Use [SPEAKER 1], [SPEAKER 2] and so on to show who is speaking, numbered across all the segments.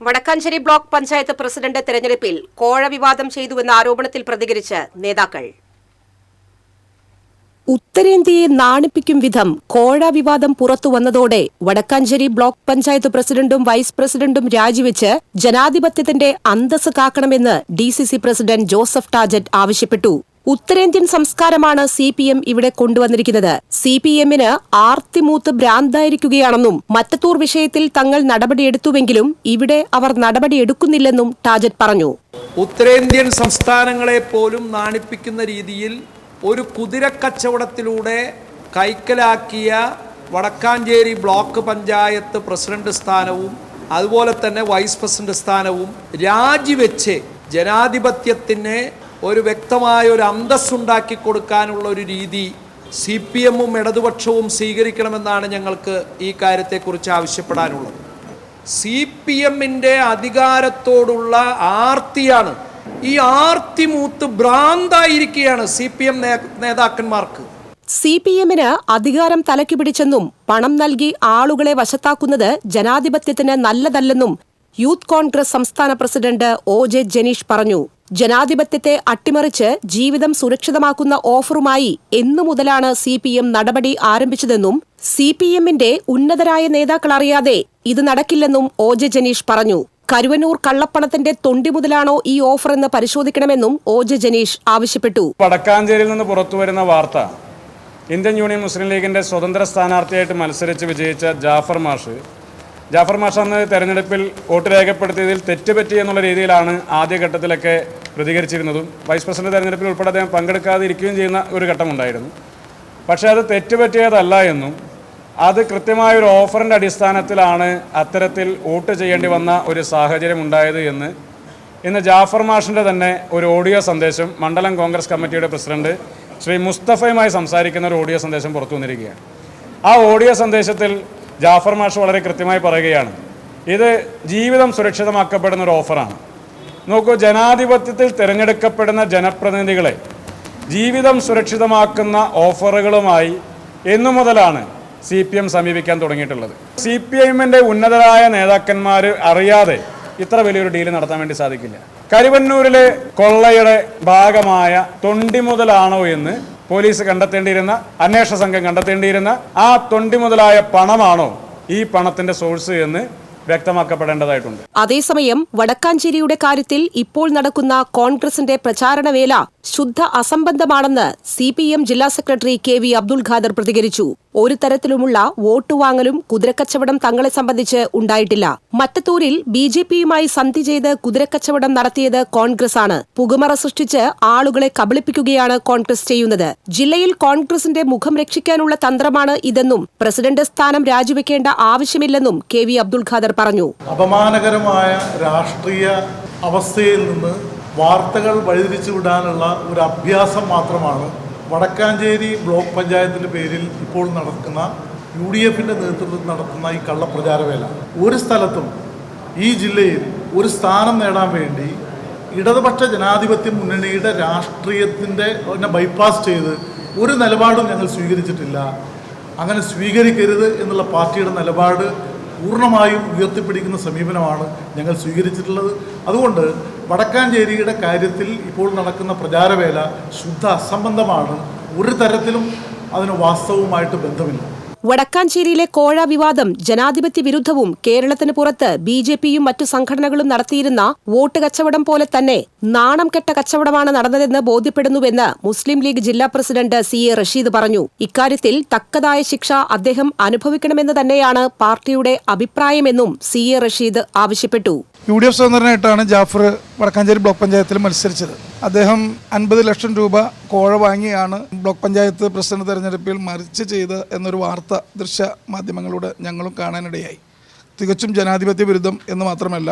[SPEAKER 1] Vadakkanchery block panchayat president തെരഞ്ഞെടുപ്പിൽ കോഴ വിവാദം ചെയ്തുവെന്ന ആരോപണത്തിൽ പ്രതികരിച്ച് നേതാക്കൾ. ഉത്തരേന്ത്യയെ നാണിപ്പിക്കും വിധം കോഴ വിവാദം പുറത്തുവന്നതോടെ വടക്കാഞ്ചേരി ബ്ലോക്ക് പഞ്ചായത്ത് പ്രസിഡന്റും വൈസ് പ്രസിഡന്റും രാജിവെച്ച് ജനാധിപത്യത്തിന്റെ അന്തസ് കാക്കണമെന്ന് DCC പ്രസിഡന്റ് ജോസഫ് ടാജറ്റ് ആവശ്യപ്പെട്ടു. ഉത്തരേന്ത്യൻ സംസ്കാരമാണ് CPM ഇവിടെ കൊണ്ടുവന്നിരിക്കുന്നത്. CPMന് ആർത്തിമൂത്ത് ഭ്രാന്തായിരിക്കുകയാണെന്നും മറ്റത്തൂർ വിഷയത്തിൽ തങ്ങൾ നടപടിയെടുത്തുവെങ്കിലും ഇവിടെ അവർ നടപടിയെടുക്കുന്നില്ലെന്നും ടാജറ്റ് പറഞ്ഞു.
[SPEAKER 2] ഉത്തരേന്ത്യൻ സംസ്ഥാനങ്ങളെ പോലും നാണിപ്പിക്കുന്ന രീതിയിൽ ഒരു കുതിരക്കച്ചവടത്തിലൂടെ കൈക്കലാക്കിയ വടക്കാഞ്ചേരി ബ്ലോക്ക് പഞ്ചായത്ത് പ്രസിഡന്റ് സ്ഥാനവും അതുപോലെ തന്നെ വൈസ് പ്രസിഡന്റ് സ്ഥാനവും രാജിവെച്ച് ജനാധിപത്യത്തിന് ഒരു വ്യക്തമായ ഒരു അന്തസ്സുണ്ടാക്കി കൊടുക്കാനുള്ള ഒരു രീതി CPMും ഇടതുപക്ഷവും സ്വീകരിക്കണമെന്നാണ് ഞങ്ങൾക്ക് ഈ കാര്യത്തെക്കുറിച്ച് ആവശ്യപ്പെടാനുള്ളത്. CPMന്റെ അധികാരത്തോടുള്ള ആർത്തിയാണ്, ഈ ആർത്തി മൂത്ത് ഭ്രാന്തായിരിക്കുകയാണ് CPM നേതാക്കന്മാർക്ക്.
[SPEAKER 1] CPMന് അധികാരം തലയ്ക്ക് പിടിച്ചെന്നും പണം നൽകി ആളുകളെ വശത്താക്കുന്നത് ജനാധിപത്യത്തിന് നല്ലതല്ലെന്നും യൂത്ത് കോൺഗ്രസ് സംസ്ഥാന പ്രസിഡന്റ് OJ ജനീഷ് പറഞ്ഞു. ജനാധിപത്യത്തെ അട്ടിമറിച്ച് ജീവിതം സുരക്ഷിതമാക്കുന്ന ഓഫറുമായി എന്നു മുതലാണ് CPM നടപടി ആരംഭിച്ചതെന്നും CPMന്റെ ഉന്നതരായ നേതാക്കൾ അറിയാതെ ഇത് നടക്കില്ലെന്നും OJ ജനീഷ് പറഞ്ഞു. കരുവന്നൂർ കള്ളപ്പണത്തിന്റെ തൊണ്ടി മുതലാണോ ഈ ഓഫറെന്ന് പരിശോധിക്കണമെന്നും OJ ജനീഷ് ആവശ്യപ്പെട്ടു.
[SPEAKER 3] വടക്കാഞ്ചേരിയിൽ നിന്ന് പുറത്തുവരുന്ന വാർത്ത ഇന്ത്യൻ യൂണിയൻ മുസ്ലിം ലീഗിന്റെ സ്വതന്ത്ര സ്ഥാനാർത്ഥിയായിട്ട് മത്സരിച്ച് വിജയിച്ച ജാഫർ മാഷ് അന്ന് തെരഞ്ഞെടുപ്പിൽ വോട്ട് രേഖപ്പെടുത്തിയതിൽ തെറ്റുപറ്റി എന്നുള്ള രീതിയിലാണ് ആദ്യഘട്ടത്തിലൊക്കെ പ്രതികരിച്ചിരുന്നതും വൈസ് പ്രസിഡന്റ് തെരഞ്ഞെടുപ്പിൽ ഉൾപ്പെടെ അദ്ദേഹം പങ്കെടുക്കാതിരിക്കുകയും ചെയ്യുന്ന ഒരു ഘട്ടമുണ്ടായിരുന്നു. പക്ഷേ അത് തെറ്റുപറ്റിയതല്ല എന്നും അത് കൃത്യമായൊരു ഓഫറിൻ്റെ അടിസ്ഥാനത്തിലാണ് അത്തരത്തിൽ വോട്ട് ചെയ്യേണ്ടി വന്ന ഒരു സാഹചര്യം ഉണ്ടായത് എന്ന് ഇന്ന് ജാഫർ മാഷിൻ്റെ തന്നെ ഒരു ഓഡിയോ സന്ദേശം മണ്ഡലം കോൺഗ്രസ് കമ്മിറ്റിയുടെ പ്രസിഡന്റ് ശ്രീ മുസ്തഫയുമായി സംസാരിക്കുന്ന ഒരു ഓഡിയോ സന്ദേശം പുറത്തു വന്നിരിക്കുകയാണ്. ആ ഓഡിയോ സന്ദേശത്തിൽ ജാഫർ മാഷ് വളരെ കൃത്യമായി പറയുകയാണ്, ഇത് ജീവിതം സുരക്ഷിതമാക്കപ്പെടുന്ന ഒരു ഓഫറാണ്. നോക്കൂ, ജനാധിപത്യത്തിൽ തിരഞ്ഞെടുക്കപ്പെടുന്ന ജനപ്രതിനിധികളെ ജീവിതം സുരക്ഷിതമാക്കുന്ന ഓഫറുകളുമായി എന്നു മുതലാണ് CPM സമീപിക്കാൻ തുടങ്ങിയിട്ടുള്ളത്. CPMന്റെ ഉന്നതരായ നേതാക്കന്മാർ അറിയാതെ ഇത്ര വലിയൊരു ഡീല് നടത്താൻ വേണ്ടി സാധിക്കില്ല. കരുവന്നൂരിലെ കൊള്ളയുടെ ഭാഗമായ തൊണ്ടി മുതലാണോ എന്ന് പോലീസ് കണ്ടെത്തേണ്ടിയിരുന്ന, അന്വേഷണ സംഘം കണ്ടെത്തേണ്ടിയിരുന്ന ആ തൊണ്ടി മുതലായ പണമാണോ ഈ പണത്തിന്റെ സോഴ്സ് എന്ന് വ്യക്തമാക്കപ്പെടേണ്ടതായിട്ടുണ്ട്.
[SPEAKER 1] അതേസമയം വടക്കാഞ്ചേരിയുടെ കാര്യത്തിൽ ഇപ്പോൾ നടക്കുന്ന കോൺഗ്രസിന്റെ പ്രചാരണവേല ശുദ്ധ അസംബന്ധമാണെന്ന് CPM ജില്ലാ സെക്രട്ടറി KV അബ്ദുൽ ഖാദർ പ്രതികരിച്ചു. ഒരു തരത്തിലുമുള്ള വോട്ട് വാങ്ങലും കുതിരക്കച്ചവടം തങ്ങളെ സംബന്ധിച്ച് ഉണ്ടായിട്ടില്ല. മറ്റത്തൂരിൽ BJPയുമായി സന്ധി ചെയ്ത് കുതിരക്കച്ചവടം നടത്തിയത് കോൺഗ്രസ് ആണ്. പുകമറ സൃഷ്ടിച്ച് ആളുകളെ കബളിപ്പിക്കുകയാണ് കോൺഗ്രസ് ചെയ്യുന്നത്. ജില്ലയിൽ കോൺഗ്രസിന്റെ മുഖം രക്ഷിക്കാനുള്ള തന്ത്രമാണ് ഇതെന്നും പ്രസിഡന്റ് സ്ഥാനം രാജിവെക്കേണ്ട ആവശ്യമില്ലെന്നും KV അബ്ദുൽ ഖാദർ പറഞ്ഞു.
[SPEAKER 4] അപമാനകരമായ രാഷ്ട്രീയ അവസ്ഥയിൽ നിന്ന് വാർത്തകൾ വഴിതിരിച്ചു വിടാനുള്ള ഒരു അഭ്യാസം മാത്രമാണ് വടക്കാഞ്ചേരി ബ്ലോക്ക് പഞ്ചായത്തിൻ്റെ പേരിൽ ഇപ്പോൾ നടക്കുന്ന UDFന്റെ നേതൃത്വത്തിൽ നടത്തുന്ന ഈ കള്ളപ്രചാരവേല. ഒരു സ്ഥലത്തും ഈ ജില്ലയിൽ ഒരു സ്ഥാനം നേടാൻ വേണ്ടി ഇടതുപക്ഷ ജനാധിപത്യ മുന്നണിയുടെ രാഷ്ട്രീയത്തിൻ്റെ ബൈപ്പാസ് ചെയ്ത് ഒരു നിലപാടും ഞങ്ങൾ സ്വീകരിച്ചിട്ടില്ല. അങ്ങനെ സ്വീകരിക്കരുത് എന്നുള്ള പാർട്ടിയുടെ നിലപാട് പൂർണ്ണമായും ഉയർത്തിപ്പിടിക്കുന്ന സമീപനമാണ് ഞങ്ങൾ സ്വീകരിച്ചിട്ടുള്ളത്. അതുകൊണ്ട് വടക്കാഞ്ചേരിയുടെ കാര്യത്തിൽ ഇപ്പോൾ നടക്കുന്ന പ്രചാരവേല ശുദ്ധ അസംബന്ധമാണ്. ഒരു തരത്തിലും അതിന് വാസ്തവവുമായിട്ട് ബന്ധമില്ല.
[SPEAKER 1] വടക്കാഞ്ചേരിയിലെ കോഴ വിവാദം ജനാധിപത്യ വിരുദ്ധവും കേരളത്തിന് പുറത്ത് BJPയും മറ്റു സംഘടനകളും നടത്തിയിരുന്ന വോട്ട് കച്ചവടം പോലെ തന്നെ നാണം കെട്ട കച്ചവടമാണ് നടന്നതെന്ന് ബോധ്യപ്പെടുന്നുവെന്ന് മുസ്ലിം ലീഗ് ജില്ലാ പ്രസിഡന്റ് CA റഷീദ് പറഞ്ഞു. ഇക്കാര്യത്തിൽ തക്കതായ ശിക്ഷ അദ്ദേഹം അനുഭവിക്കണമെന്ന് തന്നെയാണ് പാർട്ടിയുടെ അഭിപ്രായമെന്നും CA റഷീദ് ആവശ്യപ്പെട്ടു.
[SPEAKER 5] UDF സ്വതന്ത്രനായിട്ടാണ് ജാഫർ വടക്കാഞ്ചേരി ബ്ലോക്ക് പഞ്ചായത്തിൽ മത്സരിച്ചത്. അദ്ദേഹം 50 ലക്ഷം രൂപ കോഴ വാങ്ങിയാണ് ബ്ലോക്ക് പഞ്ചായത്ത് പ്രസിഡന്റ് തെരഞ്ഞെടുപ്പിൽ മറിച്ച് ചെയ്ത് എന്നൊരു വാർത്ത ദൃശ്യ മാധ്യമങ്ങളിലൂടെ ഞങ്ങളും കാണാനിടയായി. തികച്ചും ജനാധിപത്യ വിരുദ്ധം എന്ന് മാത്രമല്ല,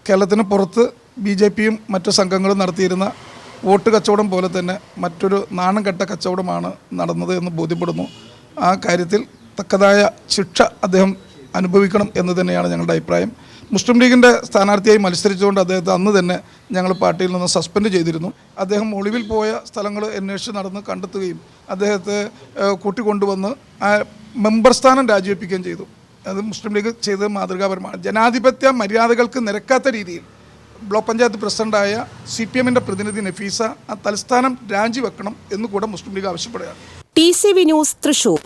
[SPEAKER 5] കേരളത്തിന് പുറത്ത് BJPയും മറ്റു സംഘങ്ങളും നടത്തിയിരുന്ന വോട്ട് കച്ചവടം പോലെ തന്നെ മറ്റൊരു നാണം കെട്ട കച്ചവടമാണ് നടന്നത് എന്ന് ബോധ്യപ്പെടുന്നു. ആ കാര്യത്തിൽ തക്കതായ ശിക്ഷ അദ്ദേഹം അനുഭവിക്കണം എന്ന് തന്നെയാണ് ഞങ്ങളുടെ അഭിപ്രായം. മുസ്ലിം ലീഗിൻ്റെ സ്ഥാനാർത്ഥിയായി മത്സരിച്ചുകൊണ്ട് അദ്ദേഹത്തെ അന്ന് തന്നെ ഞങ്ങൾ പാർട്ടിയിൽ നിന്ന് സസ്പെൻഡ് ചെയ്തിരുന്നു. അദ്ദേഹം ഒളിവിൽ പോയ സ്ഥലങ്ങൾ അന്വേഷിച്ച് നടന്ന് കണ്ടെത്തുകയും അദ്ദേഹത്തെ കൂട്ടിക്കൊണ്ടുവന്ന് ആ മെമ്പർ സ്ഥാനം രാജിവെപ്പിക്കുകയും ചെയ്തു. അത് മുസ്ലിം ലീഗ് ചെയ്തത് മാതൃകാപരമാണ്. ജനാധിപത്യ മര്യാദകൾക്ക് നിരക്കാത്ത രീതിയിൽ ബ്ലോക്ക് പഞ്ചായത്ത് പ്രസിഡന്റായ CPM-ന്റെ പ്രതിനിധി നഫീസ ആ തലസ്ഥാനം രാജിവെക്കണം എന്നുകൂടെ മുസ്ലിം ലീഗ് ആവശ്യപ്പെടുകയാണ്.
[SPEAKER 1] TCV news Thrissur.